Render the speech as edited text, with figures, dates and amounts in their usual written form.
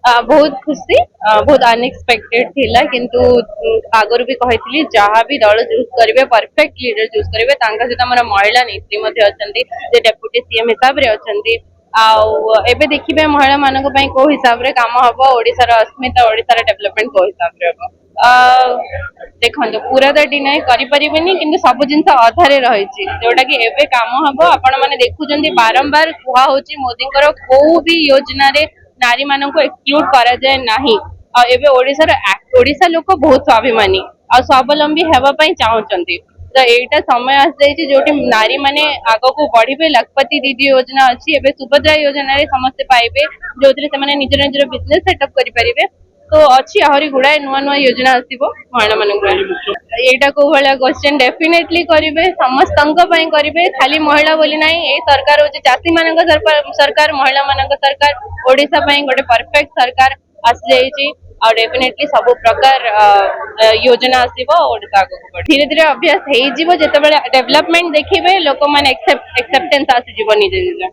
बहुत खुशी बहुत अनएक्सपेक्टेड थिला किंतु आगुरी भी कही जहाँ भी दल चूज करेंगे परफेक्ट लीडर चूज करेंगे सहित आम महिला नेत्री अच्छा डेप्यूटी सीएम हिसाब से अच्छा आबे देखिए महिला मान कौ हिसाब से कम हम ओडार अस्मिता ओडार डेवलपमेंट कौ हिसाब से हम देखो पूरा तो डिनाई करें कि सब जिन अधारे रही जोटा कि एवं कम हम आपण मैंने देखुं बारंबार कहु मोदी कौ भी योजना नारी मान एक्सक्लूड करा जाए नहीं एबे ओडिशा लोक बहुत स्वाभिमानी आ स्वावलंबी हेबाई चाहते तो एटा समय आसी जो नारी माने आग को बढ़े लखपति दीदी योजना अच्छी एवं सुभद्रा योजना रे समस्ते पाइबे जो से निज निजर बिजनेस सेटअप करेंगे तो अच्छी आहरी गुड़ाए नुआ नुआ योजना आसो महिला मान यहाँ कौ भाया क्वेश्चन डेफिनेटली करेंगे समस्त करेंगे खाली महिला बोली ना ये सरकार हूँ चाषी मान सरकार महिला मान सरकार ओडिशा गोटे परफेक्ट सरकार आसी डेफिनेटली सब प्रकार योजना आसो ओडिशा आगे धीरे धीरे अभ्यास हो जिते डेवलपमेंट देखिए लोक मैंने एक्सेप्टेंस आसीज निजे निजे